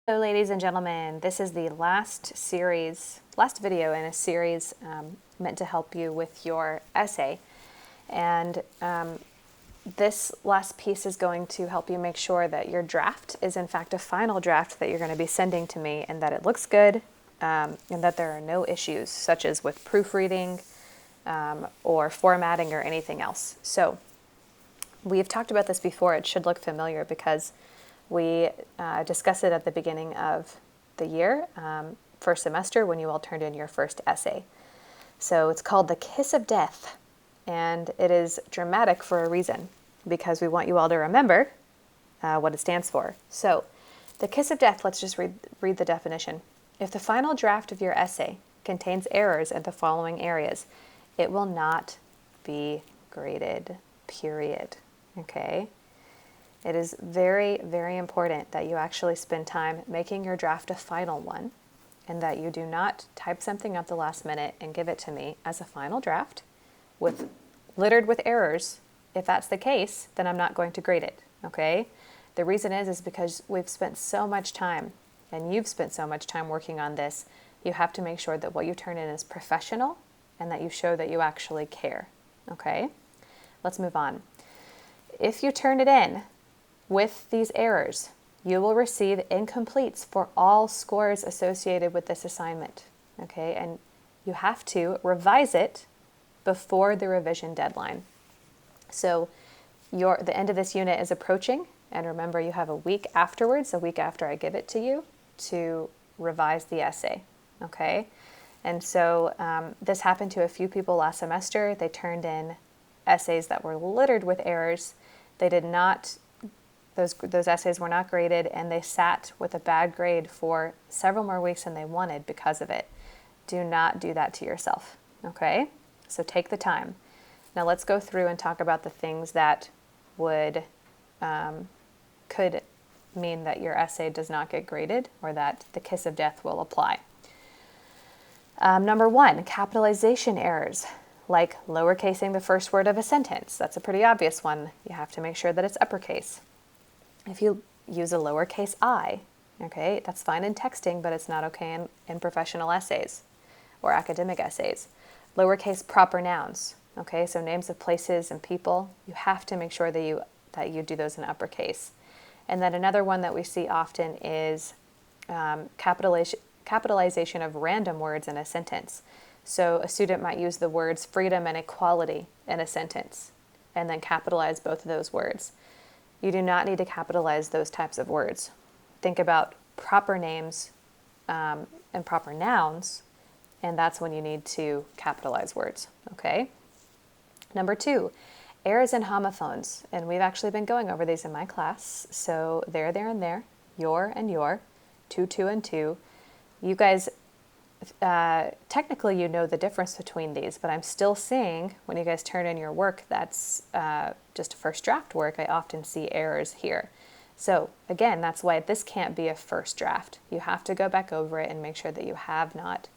Hello, ladies and gentlemen. This is the last video in a series meant to help you with your essay. And this last piece is going to help you make sure that your draft is in fact a final draft that you're going to be sending to me, and that it looks good, and that there are no issues such as with proofreading or formatting or anything else. So we've talked about this before. It should look familiar because we discussed it at the beginning of the year, first semester, when you all turned in your first essay. So it's called The Kiss of Death, and it is dramatic for a reason, because we want you all to remember what it stands for. So the kiss of death, let's just read the definition. If the final draft of your essay contains errors in the following areas, it will not be graded, period. Okay? It is very, very important that you actually spend time making your draft a final one, and that you do not type something up the last minute and give it to me as a final draft littered with errors. If that's the case, then I'm not going to grade it, okay? The reason is because we've spent so much time, and you've spent so much time working on this. You have to make sure that what you turn in is professional and that you show that you actually care, okay? Let's move on. If you turn it in with these errors, you will receive incompletes for all scores associated with this assignment, okay? And you have to revise it before the revision deadline. So the end of this unit is approaching, and remember, you have a week afterwards, a week after I give it to you, to revise the essay, okay? And so this happened to a few people last semester. They turned in essays that were littered with errors. They did not, those essays were not graded, and they sat with a bad grade for several more weeks than they wanted because of it. Do not do that to yourself, okay? So take the time. Now let's go through and talk about the things that could mean that your essay does not get graded, or that the kiss of death will apply. Number one, capitalization errors, like lowercasing the first word of a sentence. That's a pretty obvious one. You have to make sure that it's uppercase. If you use a lowercase I, okay, that's fine in texting, but it's not okay in professional essays or academic essays. Lowercase proper nouns, okay, so names of places and people, you have to make sure that you do those in uppercase. And then another one that we see often is capitalization of random words in a sentence. So a student might use the words freedom and equality in a sentence, and then capitalize both of those words. You do not need to capitalize those types of words. Think about proper names and proper nouns, and that's when you need to capitalize words, okay? Number two, errors in homophones. And we've actually been going over these in my class. So there, and there, your and your, two and two. You guys, technically you know the difference between these, but I'm still seeing, when you guys turn in your work that's just first draft work, I often see errors here. So again, that's why this can't be a first draft. You have to go back over it and make sure that you have not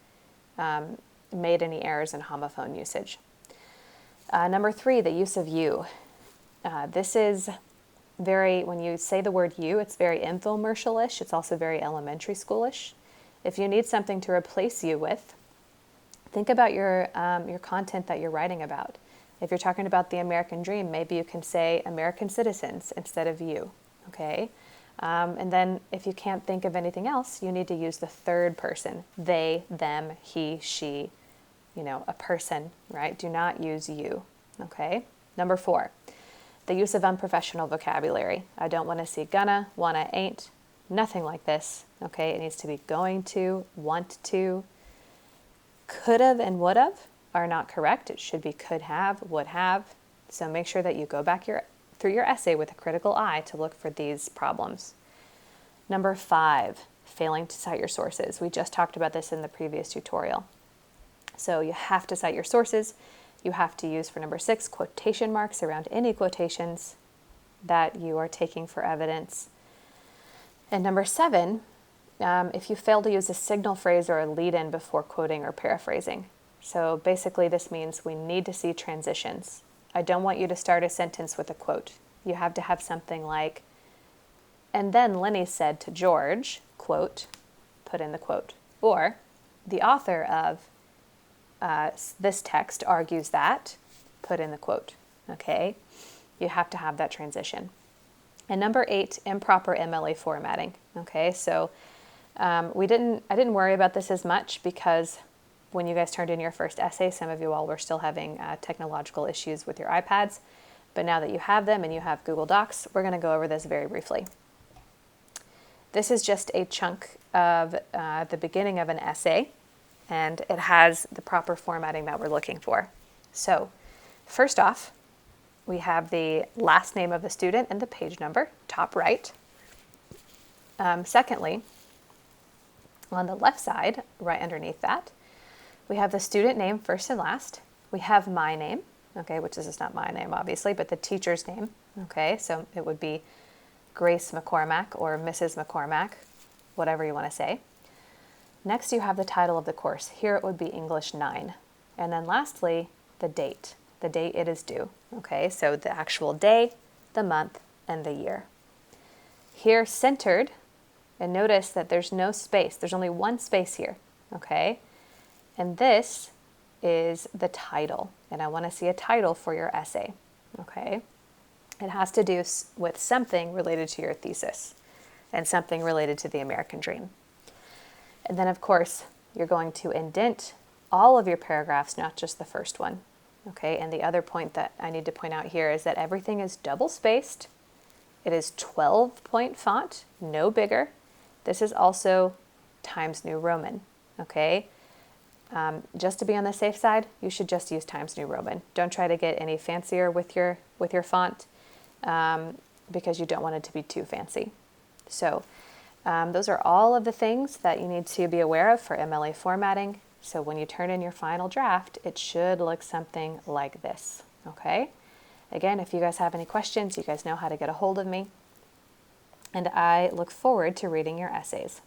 made any errors in homophone usage. Number three, the use of you. This is when you say the word you, it's very infomercial-ish. It's also very elementary schoolish. If you need something to replace you with, think about your content that you're writing about. If you're talking about the American dream, maybe you can say American citizens instead of you, okay? And then if you can't think of anything else, you need to use the third person, they, them, he, she, a person, right? Do not use you, okay? Number four, the use of unprofessional vocabulary. I don't want to see gonna, wanna, ain't, nothing like this, okay? It needs to be going to, want to. Could've and would've are not correct. It should be could have, would have. So make sure that you go back through your essay with a critical eye to look for these problems. Number five, failing to cite your sources. We just talked about this in the previous tutorial. So you have to cite your sources. You have to use, for number six, quotation marks around any quotations that you are taking for evidence. And number seven, if you fail to use a signal phrase or a lead-in before quoting or paraphrasing. So basically this means we need to see transitions. I don't want you to start a sentence with a quote. You have to have something like, And then Lenny said to George, quote, put in the quote, or the author of this text argues that, put in the quote, okay? You have to have that transition. And number 8, improper MLA formatting, okay? So I didn't worry about this as much because when you guys turned in your first essay, some of you all were still having technological issues with your iPads. But now that you have them and you have Google Docs, we're going to go over this very briefly. This is just a chunk of the beginning of an essay, and it has the proper formatting that we're looking for. So first off, we have the last name of the student and the page number, top right. Secondly, on the left side, right underneath that, we have the student name first and last. We have my name, okay, which is not my name, obviously, but the teacher's name, okay? So it would be Grace McCormack or Mrs. McCormack, whatever you want to say. Next, you have the title of the course. Here it would be English 9. And then lastly, the date it is due, okay? So the actual day, the month, and the year. Here, centered, and notice that there's no space. There's only one space here, okay? And this is the title, and I want to see a title for your essay, okay? It has to do with something related to your thesis and something related to the American dream. And then, of course, you're going to indent all of your paragraphs, not just the first one, okay? And the other point that I need to point out here is that everything is double-spaced. It is 12-point font, no bigger. This is also Times New Roman, okay? Just to be on the safe side, you should just use Times New Roman. Don't try to get any fancier with your font because you don't want it to be too fancy. So those are all of the things that you need to be aware of for MLA formatting. So when you turn in your final draft, it should look something like this, okay? Again, if you guys have any questions, you guys know how to get a hold of me. And I look forward to reading your essays.